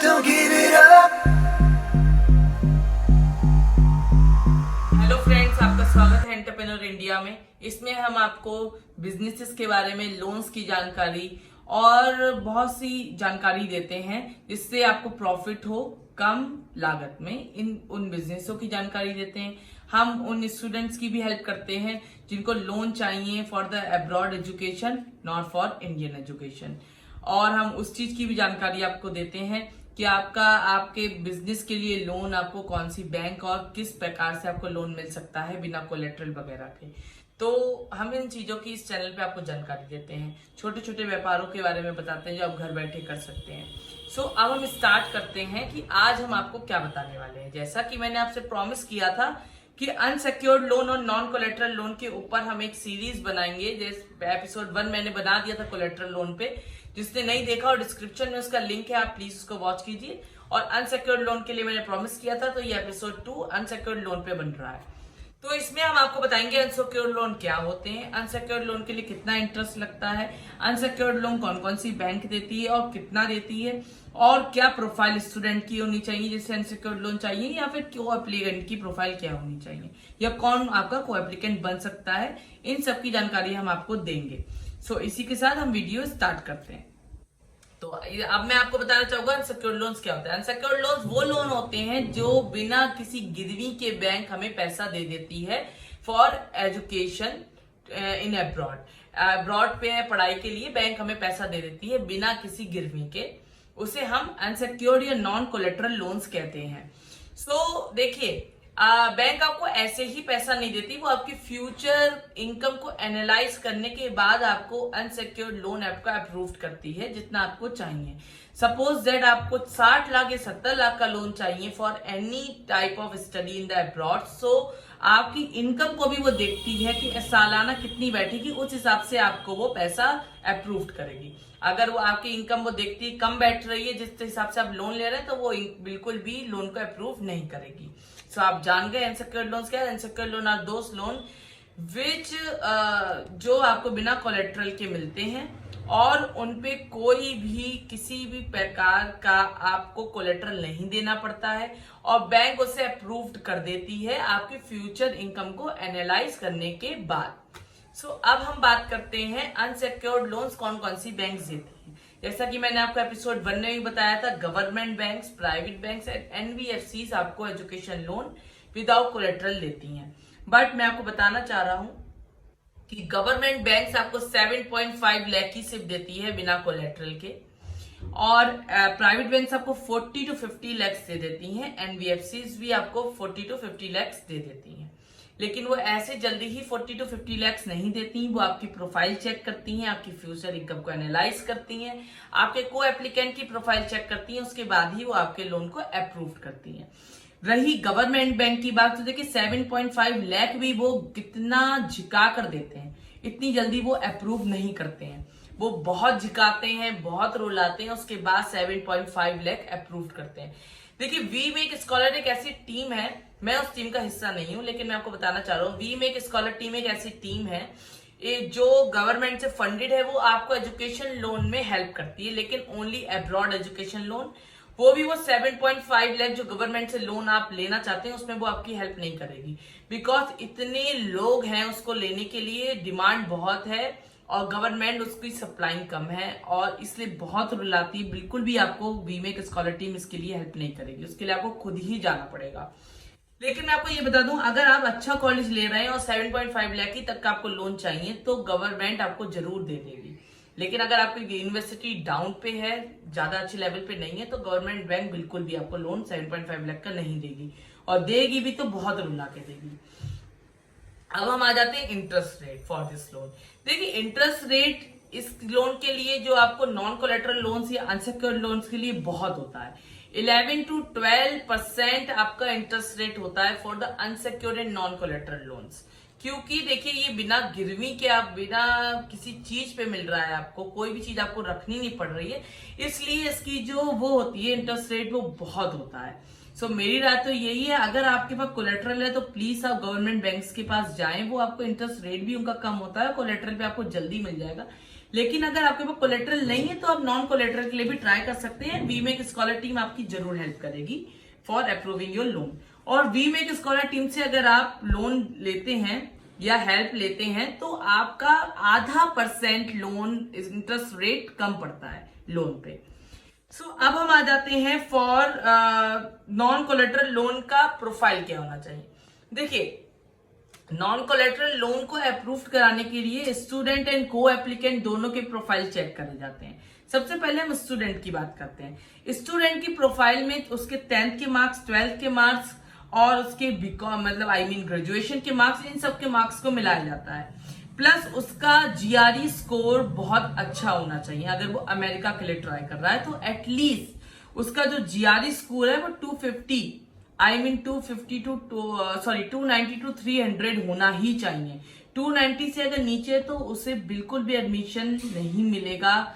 don't give it up. Hello friends, आपका स्वागत है एंटरप्रेन्योर इंडिया में। इसमें हम आपको बिजनेसेस के बारे में, लोन्स की जानकारी और बहुत सी जानकारी देते हैं जिससे आपको प्रॉफिट हो कम लागत में। उन बिजनेसों की जानकारी देते हैं। हम उन स्टूडेंट्स की भी हेल्प करते हैं जिनको लोन चाहिए for the abroad education, not for Indian education. और हम उस चीज की भी जानकारी आपको देते हैं कि आपके बिजनेस के लिए लोन आपको कौन सी बैंक और किस प्रकार से आपको लोन मिल सकता है बिना कोलेट्रल वगैरह के। तो हम इन चीजों की इस चैनल पे आपको जानकारी देते हैं, छोटे छोटे व्यापारों के बारे में बताते हैं जो आप घर बैठे कर सकते हैं। अब हम स्टार्ट करते हैं कि आज हम आपको क्या बताने वाले हैं। जैसा कि मैंने आपसे प्रॉमिस किया था कि अनसिक्योर्ड लोन और नॉन कोलेट्रल लोन के ऊपर हम एक सीरीज बनाएंगे। जैसे एपिसोड 1 मैंने बना दिया था कोलेट्रल लोन पे, जिसने नहीं देखा और डिस्क्रिप्शन में उसका लिंक है, आप प्लीज उसको वॉच कीजिए। और अनसिक्योर्ड लोन के लिए मैंने प्रॉमिस किया था, तो ये एपिसोड 2 अनसिक्योर्ड लोन पे बन रहा है। तो इसमें हम आपको बताएंगे अनसिक्योर्ड लोन क्या होते हैं, अनसिक्योर्ड लोन के लिए कितना इंटरेस्ट लगता है, अनसिक्योर्ड लोन कौन कौन सी बैंक देती है और कितना देती है, और क्या प्रोफाइल स्टूडेंट की होनी चाहिए जिससे अनसिक्योर्ड लोन चाहिए, या फिर को एप्लीकेंट की प्रोफाइल क्या होनी चाहिए, या कौन आपका को एप्लीकेंट बन सकता है। इन सब की जानकारी हम आपको देंगे। इसी के साथ हम वीडियो स्टार्ट करते हैं। तो अब मैं आपको बताना चाहूंगा अनसिक्योर्ड लोन्स क्या होते हैं। अनसिक्योर्ड लोन्स वो लोन होते हैं जो बिना किसी गिरवी के बैंक हमें पैसा दे देती है फॉर एजुकेशन इन अब्रॉड पे पढ़ाई के लिए बैंक हमें पैसा दे देती है बिना किसी गिरवी के। उसे हम अनसिक्योर्ड या नॉन कोलेट्रल लोन्स कहते हैं। देखिए, बैंक आपको ऐसे ही पैसा नहीं देती, वो आपकी फ्यूचर इनकम को एनालाइज करने के बाद आपको अनसिक्योर्ड लोन आपको अप्रूव करती है जितना आपको चाहिए। सपोज दैट आपको 60 लाख या 70 लाख का लोन चाहिए for any type of study in the abroad. आपकी इनकम को भी वो देखती है कि सालाना कितनी बैठेगी, उस हिसाब से आपको वो पैसा अप्रूव करेगी। अगर वो आपकी इनकम वो देखती है कम बैठ रही है जिस हिसाब से आप लोन ले रहे हैं, तो वो बिल्कुल भी लोन को अप्रूव नहीं करेगी। आप जान गए अनसिक्योर्ड लोन्स क्या है। Unsecured loan are those loan which जो आपको बिना कोलेट्रल के मिलते हैं और उनपे कोई भी किसी भी प्रकार का आपको कोलेट्रल नहीं देना पड़ता है और बैंक उसे अप्रूव्ड कर देती है आपकी फ्यूचर इनकम को एनालाइज करने के बाद। अब हम बात करते हैं अनसिक्योर्ड लोन्स कौन कौन सी बैंक देती है। जैसा कि मैंने आपको एपिसोड 1 में भी बताया था, government banks, private banks and NBFCs आपको एजुकेशन लोन विदाउट कोलेट्रल देती हैं। बट मैं आपको बताना चाह रहा हूं कि गवर्नमेंट बैंक्स आपको 7.5 लाख की सिर्फ देती है बिना कोलेट्रल के, और प्राइवेट बैंक्स आपको 40 to 50 लाख दे देती हैं। एनबीएफसीज भी आपको 40 to 50 लाख दे देती हैं, लेकिन वो ऐसे जल्दी ही 40 to 50 लाख नहीं देती। वो आपकी प्रोफाइल चेक करती हैं, आपकी फ्यूचर इनकम को एनालाइज करती हैं, आपके को एप्लीकेंट की प्रोफाइल चेक करती हैं, उसके बाद ही वो आपके लोन को अप्रूव करती हैं। रही गवर्नमेंट बैंक की बात, तो देखिए 7.5 लाख भी वो कितना झिका कर देते हैं, इतनी जल्दी वो अप्रूव नहीं करते हैं। वो बहुत झिकाते हैं, बहुत रुलाते हैं, उसके बाद 7.5 लाख अप्रूव करते हैं। देखिए, वी मेक स्कॉलर एक ऐसी टीम है, मैं उस टीम का हिस्सा नहीं हूं, लेकिन मैं आपको बताना चाह रहा हूँ वी मेक स्कॉलर टीम एक ऐसी टीम है जो गवर्नमेंट से फंडेड है। वो आपको एजुकेशन लोन में हेल्प करती है, लेकिन ओनली अब्रॉड एजुकेशन लोन। वो भी वो 7.5 लाख जो गवर्नमेंट से लोन आप लेना चाहते हैं उसमें वो आपकी हेल्प नहीं करेगी, बिकॉज इतने लोग हैं उसको लेने के लिए, डिमांड बहुत है और गवर्नमेंट उसकी सप्लाई कम है और इसलिए बहुत रुलाती है। बिल्कुल भी आपको वी मेक स्कॉलर टीम इसके लिए हेल्प नहीं करेगी, उसके लिए आपको खुद ही जाना पड़ेगा। लेकिन मैं आपको ये बता दूं, अगर आप अच्छा कॉलेज ले रहे हैं और 7.5 लाख तक का आपको लोन चाहिए तो गवर्नमेंट आपको जरूर दे देगी। लेकिन अगर आपकी यूनिवर्सिटी डाउन पे है, ज्यादा अच्छे लेवल पे नहीं है, तो गवर्नमेंट बैंक बिल्कुल भी आपको लोन 7.5 लाख का नहीं देगी, और देगी भी तो बहुत रुला के देगी। अब हम आ जाते हैं interest rate for this loan. देखिए, इंटरेस्ट रेट इस लोन के लिए जो आपको नॉन कोलेट्रल लोन्स या अनसिक्योर्ड लोन्स के लिए बहुत होता है। 11 to 12% आपका इंटरेस्ट रेट होता है for the unsecured and non collateral loans. क्योंकि देखिए, ये बिना गिरवी के, आप बिना किसी चीज पे मिल रहा है, आपको कोई भी चीज आपको रखनी नहीं पड़ रही है, इसलिए इसकी जो वो होती है इंटरेस्ट रेट वो बहुत होता है। मेरी राय तो यही है, अगर आपके पास कोलेट्रल है तो प्लीज आप गवर्नमेंट बैंक्स के पास जाएं, वो आपको इंटरेस्ट रेट भी उनका कम होता है, कोलेट्रल पे आपको जल्दी मिल जाएगा। लेकिन अगर आपके पास कोलेटरल नहीं है तो आप नॉन कोलेटरल के लिए भी ट्राई कर सकते हैं। वी मेक स्कॉलर टीम आपकी जरूर हेल्प करेगी फॉर अप्रूविंग योर लोन। और वी मेक स्कॉलर टीम से अगर आप लोन लेते हैं या हेल्प लेते हैं तो आपका %0.5 लोन इंटरेस्ट रेट कम पड़ता है लोन पे। सो अब हम आ जाते हैं फॉर नॉन कोलेटरल लोन का प्रोफाइल क्या होना चाहिए। देखिए, नॉन कोलेटरल लोन को अप्रूव कराने के लिए स्टूडेंट एंड को एप्लीकेंट दोनों के प्रोफाइल चेक करे जाते हैं। सबसे पहले हम स्टूडेंट की बात करते हैं। स्टूडेंट की प्रोफाइल में उसके 10th के मार्क्स, 12th के मार्क्स और उसके बीकॉम मतलब ग्रेजुएशन के मार्क्स, इन सब के मार्क्स को मिलाया जाता है। प्लस उसका जीआरई स्कोर बहुत अच्छा होना चाहिए। अगर वो अमेरिका के लिए ट्राई कर रहा है तो एटलीस्ट उसका जो जीआरई स्कोर है वो 250 290 to 300 होना ही चाहिए। 290 से अगर नीचे है तो उसे बिल्कुल भी एडमिशन नहीं मिलेगा।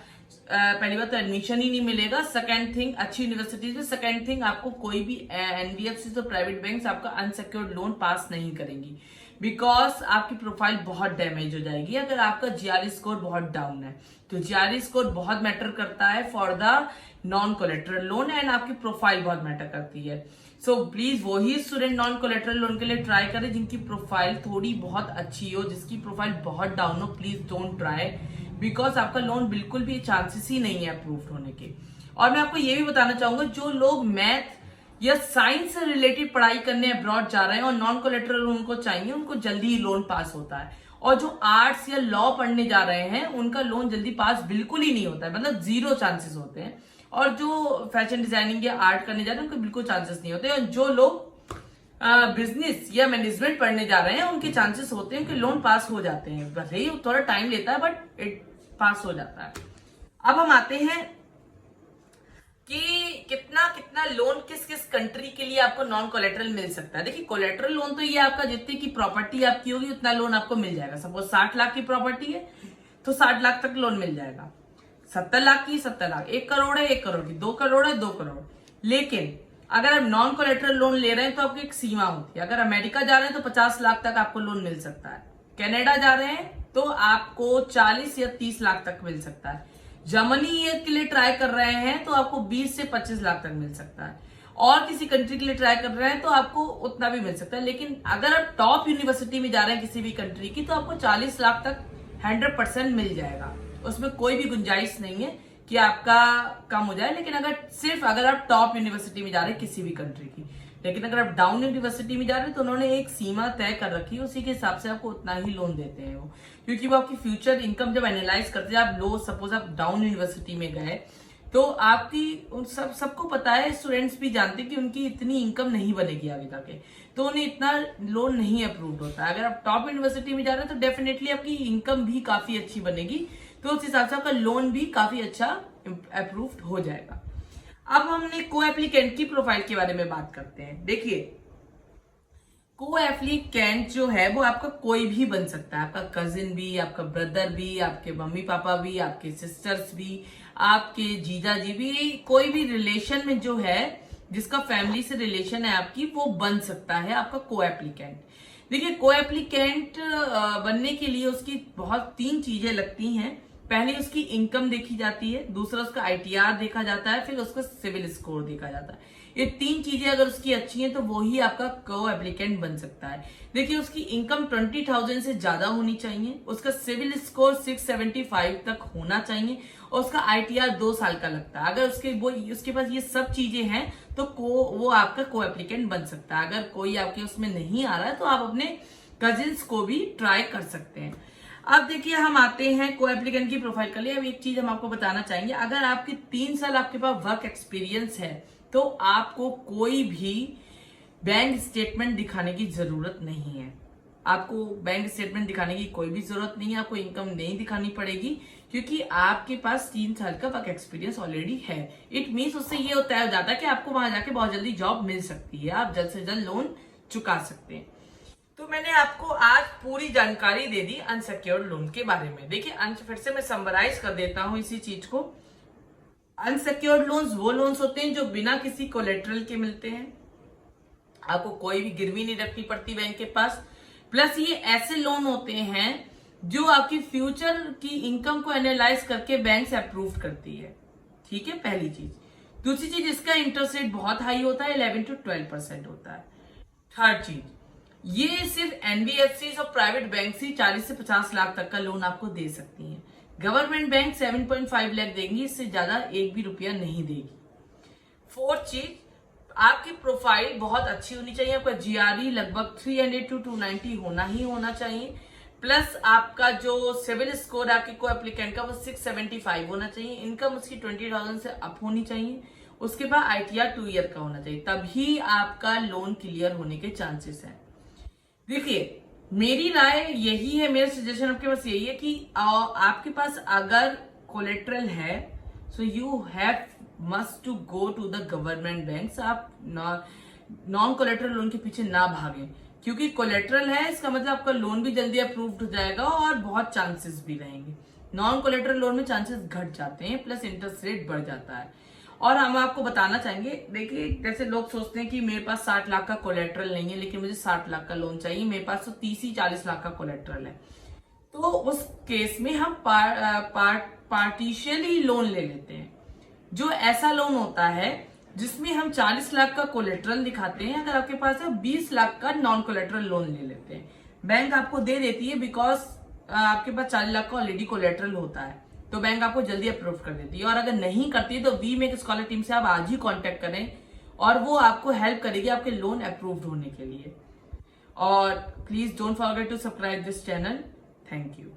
पहली बात तो एडमिशन ही नहीं मिलेगा। सेकंड थिंग, अच्छी यूनिवर्सिटीज में सेकंड थिंग, आपको कोई भी एनबीएफसी तो प्राइवेट बैंक्स आपका अनसिक्योर्ड लोन पास नहीं करेंगी, बिकॉज आपकी प्रोफाइल बहुत डैमेज हो जाएगी अगर आपका जीआरई स्कोर बहुत डाउन है। तो जीआरई स्कोर बहुत मैटर करता है for the non collateral loan and आपकी प्रोफाइल बहुत मैटर करती है। सो प्लीज वही स्टूडेंट नॉन कोलेटरल लोन के लिए ट्राई करें जिनकी प्रोफाइल थोड़ी बहुत अच्छी हो। जिसकी प्रोफाइल बहुत डाउन हो, प्लीज डोंट ट्राई, बिकॉज आपका लोन बिल्कुल भी चांसेस ही नहीं है अप्रूव होने के। और मैं आपको ये भी बताना चाहूंगा, जो लोग मैथ या साइंस से रिलेटेड पढ़ाई करने अब्रॉड जा रहे हैं और नॉन कोलेटरल लोन को चाहिए, उनको जल्दी ही लोन पास होता है। और जो आर्ट्स या लॉ पढ़ने जा रहे हैं उनका लोन जल्दी पास बिल्कुल ही नहीं होता है, मतलब 0 चांसेस होते हैं। और जो फैशन डिजाइनिंग या आर्ट करने जा रहे हैं उनके बिल्कुल चांसेस नहीं होते। और जो लोग बिजनेस या मैनेजमेंट पढ़ने जा रहे हैं उनके चांसेस होते हैं, उनके लोन पास हो जाते हैं। भले ही थोड़ा टाइम लेता है बट इट पास हो जाता है। अब हम आते हैं कि कितना लोन किस किस कंट्री के लिए आपको नॉन कोलेटरल मिल सकता है। देखिए, कोलेटरल लोन तो ये आपका जितनी की प्रॉपर्टी आपकी होगी उतना लोन आपको मिल जाएगा। सपोज 60 लाख की प्रॉपर्टी है तो 60 लाख तक लोन मिल जाएगा। 70 लाख की 70 लाख, 1 करोड़ है 1 करोड़ की, 2 करोड़ है 2 करोड़। लेकिन अगर आप नॉन कोलेटरल लोन ले रहे हैं तो आपकी एक सीमा होती है। अगर अमेरिका जा रहे हैं तो 50 लाख तक आपको लोन मिल सकता है। कनाडा जा रहे हैं तो आपको 40 या 30 लाख तक मिल सकता है। जर्मनी के लिए ट्राई कर रहे हैं तो आपको 20 से 25 लाख तक मिल सकता है। और किसी कंट्री के लिए ट्राई कर रहे हैं तो आपको उतना भी मिल सकता है। लेकिन अगर आप टॉप यूनिवर्सिटी में जा रहे हैं किसी भी कंट्री की तो आपको 40 लाख तक 100% मिल जाएगा। उसमें कोई भी गुंजाइश नहीं है कि आपका कम हो जाए। लेकिन अगर आप टॉप यूनिवर्सिटी में जा रहे हैं किसी भी कंट्री की, लेकिन अगर आप डाउन यूनिवर्सिटी में जा रहे हैं तो उन्होंने एक सीमा तय कर रखी है, उसी के हिसाब से आपको उतना ही लोन देते हैं वो। क्योंकि वो आपकी फ्यूचर इनकम जब एनालाइज करते हैं, आप लो सपोज आप डाउन यूनिवर्सिटी में गए तो आपकी सबको पता है, स्टूडेंट्स भी जानते हैं कि उनकी इतनी इनकम नहीं बनेगी आगे जाके, तो उन्हें इतना लोन नहीं अप्रूव होता है। अगर आप टॉप यूनिवर्सिटी में जा रहे हैं तो डेफिनेटली आपकी इनकम भी काफी अच्छी बनेगी, तो उस हिसाब से आपका लोन भी काफी अच्छा अप्रूव हो जाएगा। अब हमने को एप्लीकेंट की प्रोफाइल के बारे में बात करते हैं। देखिए, को एप्लीकेंट जो है वो आपका कोई भी बन सकता है, आपका कजिन भी, आपका ब्रदर भी, आपके मम्मी पापा भी, आपके सिस्टर्स भी, आपके जीजा जी भी, कोई भी रिलेशन में जो है जिसका फैमिली से रिलेशन है आपकी, वो बन सकता है आपका को एप्लीकेंट। देखिए, को एप्लीकेंट बनने के लिए उसकी बहुत 3 चीजें लगती हैं। पहले उसकी इनकम देखी जाती है, दूसरा उसका आईटीआर देखा जाता है, फिर उसका सिविल स्कोर देखा जाता है। ये 3 चीजें अगर उसकी अच्छी हैं तो वो ही आपका को एप्लीकेंट बन सकता है। देखिए, उसकी इनकम 20,000 से ज्यादा होनी चाहिए, उसका सिविल स्कोर 675 तक होना चाहिए और उसका आईटीआर 2 साल का लगता है। अगर उसके पास ये सब चीजें हैं तो वो आपका को एप्लीकेंट बन सकता है। अगर कोई आपके उसमें नहीं आ रहा है तो आप अपने कजिन्स को भी ट्राई कर सकते हैं। अब देखिए, हम आते हैं को एप्लीकेंट की प्रोफाइल के लिए। अब एक चीज हम आपको बताना चाहेंगे, अगर आपके 3 साल आपके पास वर्क एक्सपीरियंस है तो आपको कोई भी बैंक स्टेटमेंट दिखाने की जरूरत नहीं है। आपको बैंक स्टेटमेंट दिखाने की कोई भी जरूरत नहीं है, आपको इनकम नहीं दिखानी पड़ेगी, क्योंकि आपके पास 3 साल का वर्क एक्सपीरियंस ऑलरेडी है। इट मीन्स उससे ये तय हो जाता है कि आपको वहां जाके बहुत जल्दी जॉब मिल सकती है, आप जल्द से जल्द लोन चुका सकते हैं। तो मैंने आपको आज पूरी जानकारी दे दी अनसिक्योर्ड लोन के बारे में। देखिए, फिर से मैं समराइज कर देता हूं इसी चीज को। अनसिक्योर्ड लोन्स वो लोन्स होते हैं जो बिना किसी कोलेटरल के मिलते हैं, आपको कोई भी गिरवी नहीं रखनी पड़ती बैंक के पास। प्लस ये ऐसे लोन होते हैं जो आपकी फ्यूचर की इनकम को एनालाइज करके बैंक से अप्रूव करती है। ठीक है, पहली चीज। दूसरी चीज, इसका इंटरेस्ट रेट बहुत हाई होता है, 11 to 12% होता है। थर्ड चीज, ये सिर्फ एनबीएफसी और प्राइवेट बैंक से 40 से 50 लाख तक का लोन आपको दे सकती है। गवर्नमेंट बैंक 7.5 लाख देंगी, इससे ज्यादा एक भी रुपया नहीं देगी। फोर्थ चीज, आपकी प्रोफाइल बहुत अच्छी होनी चाहिए। आपका जीआरई लगभग 300 to 290 होना ही होना चाहिए। प्लस आपका जो सिविल स्कोर आपके को एप्लीकेंट का वो 675 होना चाहिए। इनकम उसकी 20,000 से अप होनी चाहिए। उसके बाद आईटीआर 2 ईयर का होना चाहिए, तभी आपका लोन क्लियर होने के चांसेस हैं। देखिए, मेरी राय यही है, मेरा सजेशन आपके पास यही है कि आपके पास अगर कोलेट्रल है, so you have must to go to the government bank. आप नॉन कोलेट्रल लोन के पीछे ना भागें, क्योंकि कोलेट्रल है इसका मतलब आपका लोन भी जल्दी अप्रूव्ड हो जाएगा और बहुत चांसेस भी रहेंगे। नॉन कोलेट्रल लोन में चांसेस घट जाते हैं, प्लस इंटरेस्ट रेट बढ़ जाता है। और हम आपको बताना चाहेंगे, देखिए जैसे लोग सोचते हैं कि मेरे पास 60 लाख का कोलेट्रल नहीं है, लेकिन मुझे 60 लाख का लोन चाहिए, मेरे पास तो 30-40 लाख का कोलेट्रल है, तो उस केस में हम पार्टिशियली लोन ले लेते हैं। जो ऐसा लोन होता है जिसमें हम 40 लाख का कोलेट्रल दिखाते हैं, अगर आपके पास है 20 लाख का नॉन कोलेट्रल लोन ले लेते हैं, बैंक आपको दे देती है, बिकॉज आपके पास 40 लाख का ऑलरेडी कोलेट्रल होता है, तो बैंक आपको जल्दी अप्रूव कर देती है। और अगर नहीं करती है तो वी मेक स्कॉलर टीम से आप आज ही कांटेक्ट करें और वो आपको हेल्प करेगी आपके लोन अप्रूव्ड होने के लिए। और please don't forget to subscribe this channel. Thank you.